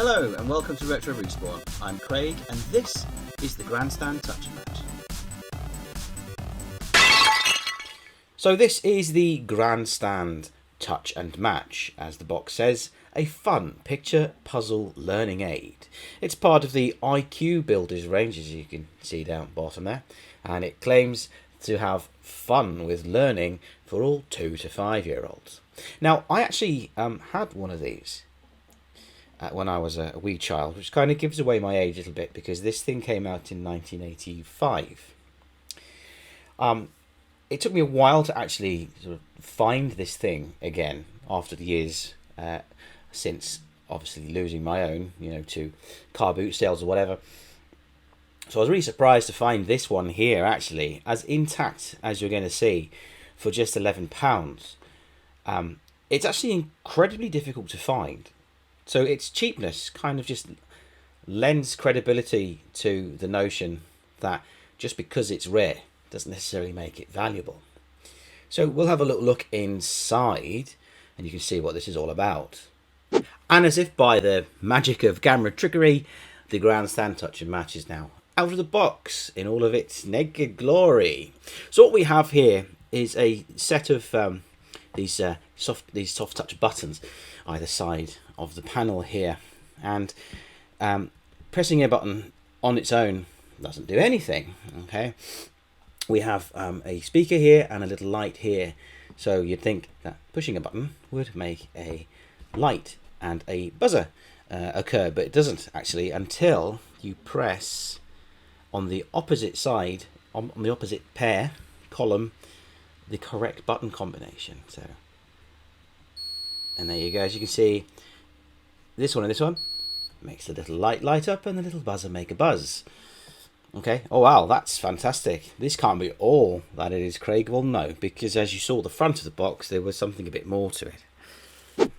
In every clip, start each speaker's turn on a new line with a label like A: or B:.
A: Hello and welcome to Retro Respawn. I'm Craig and this is the Grandstand Touch and Match. So this is the Grandstand Touch and Match, as the box says, a fun picture puzzle learning aid. It's part of the IQ Builders range, as you can see down bottom there, and it claims to have fun with learning for all 2 to 5 year olds. Now I actually had one of these when I was a wee child, which kind of gives away my age a little bit because this thing came out in 1985. It took me a while to actually sort of find this thing again after the years since obviously losing my own, to car boot sales or whatever. So I was really surprised to find this one here actually as intact as you're going to see for just £11. It's actually incredibly difficult to find. So its cheapness kind of just lends credibility to the notion that just because it's rare doesn't necessarily make it valuable. So we'll have a little look inside and you can see what this is all about. And as if by the magic of camera trickery, the Grandstand Touch and Match is now out of the box in all of its naked glory. So what we have here is a set of these soft touch buttons either side of the panel here, and pressing a button on its own doesn't do anything. Okay, we have a speaker here and a little light here, so you'd think that pushing a button would make a light and a buzzer occur, but it doesn't actually until you press on the opposite side, on the opposite column, the correct button combination. So, and there you go. As you can see, this one and this one makes the little light up and the little buzzer make a buzz. Okay. Oh wow, that's fantastic. This can't be all that it is, Craig. Well, no, because as you saw the front of the box, there was something a bit more to it.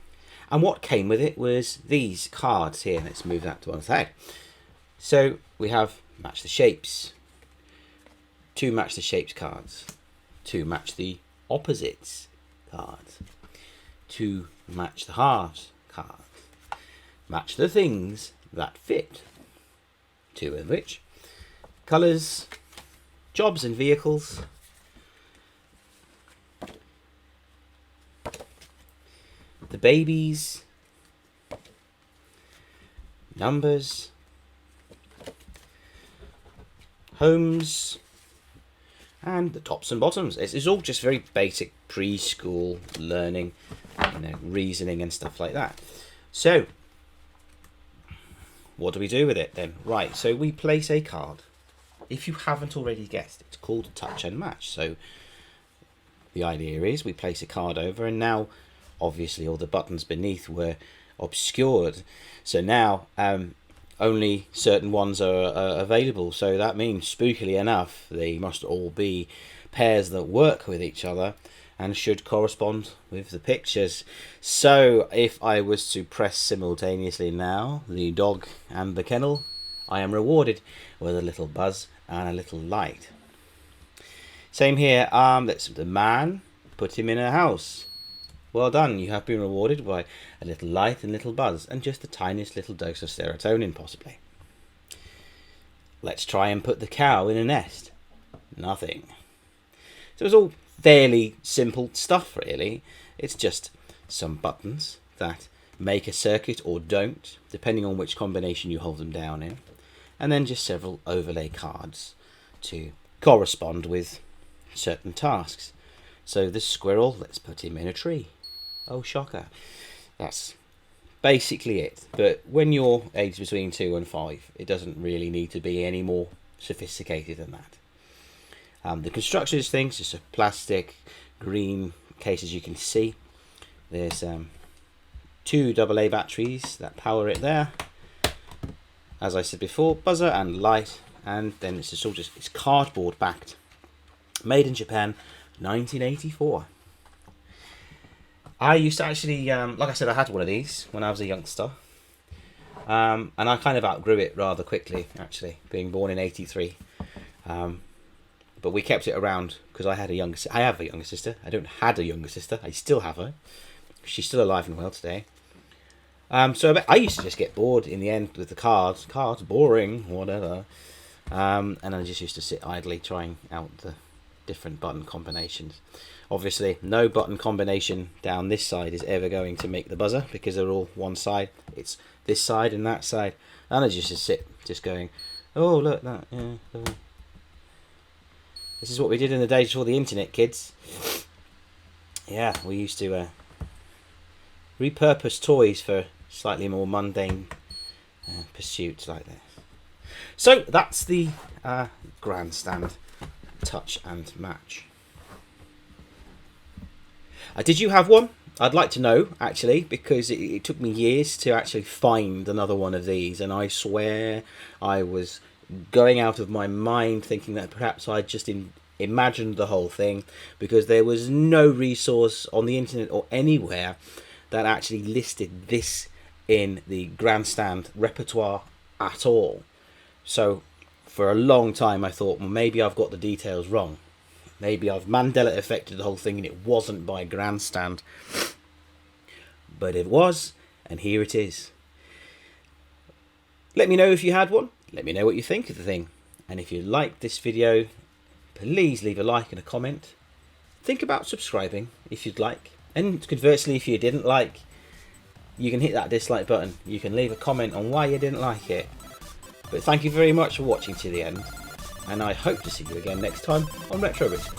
A: And what came with it was these cards here. Let's move that to one side. So we have match the shapes, 2 match the shapes cards, 2 match the opposites cards, 2 match the halves cards, match the things that fit, 2 of which, colours, jobs and vehicles, the babies, numbers, homes, and the tops and bottoms. It's all just very basic preschool learning, reasoning and stuff like that. So what do we do with it then? Right, so we place a card. If you haven't already guessed, it's called Touch and Match. So the idea is we place a card over, and now obviously all the buttons beneath were obscured, so now only certain ones are available. So that means, spookily enough, they must all be pairs that work with each other and should correspond with the pictures. So if I was to press simultaneously now the dog and the kennel, I am rewarded with a little buzz and a little light. Same here. That's the man, put him in a house. Well done, you have been rewarded by a little light and little buzz and just the tiniest little dose of serotonin possibly. Let's try and put the cow in a nest. Nothing. So it's all fairly simple stuff really. It's just some buttons that make a circuit or don't, depending on which combination you hold them down in, and then just several overlay cards to correspond with certain tasks. So the squirrel, let's put him in a tree. Oh, shocker. That's basically it. But when you're aged between 2 and 5, it doesn't really need to be any more sophisticated than that. The construction of things, just a plastic green case, as you can see. There's 2 AA batteries that power it there. As I said before, buzzer and light, and then it's just all it's cardboard backed. Made in Japan, 1984. I used to actually, like I said, I had one of these when I was a youngster. And I kind of outgrew it rather quickly, actually, being born in 83. But we kept it around because I have a younger sister. I don't had a younger sister. I still have her. She's still alive and well today. So I used to just get bored in the end with the cards. Cards, boring, whatever. And I just used to sit idly trying out the different button combinations. Obviously, no button combination down this side is ever going to make the buzzer because they're all one side. It's this side and that side. And I just sit, just going, oh, look, that, yeah. Oh. This is what we did in the days before the internet, kids. Yeah, we used to repurpose toys for slightly more mundane pursuits like this. So that's the Grandstand Touch and Match. Did you have one? I'd like to know, actually, because it took me years to actually find another one of these, and I swear I was going out of my mind thinking that perhaps I'd just imagined the whole thing, because there was no resource on the internet or anywhere that actually listed this in the Grandstand repertoire at all. So for a long time I thought, well, maybe I've got the details wrong. Maybe I've Mandela affected the whole thing and it wasn't by Grandstand. But it was, and here it is. Let me know if you had one. Let me know what you think of the thing. And if you liked this video, please leave a like and a comment. Think about subscribing if you'd like. And conversely, if you didn't like, you can hit that dislike button. You can leave a comment on why you didn't like it. But thank you very much for watching to the end. And I hope to see you again next time on Retro Risk.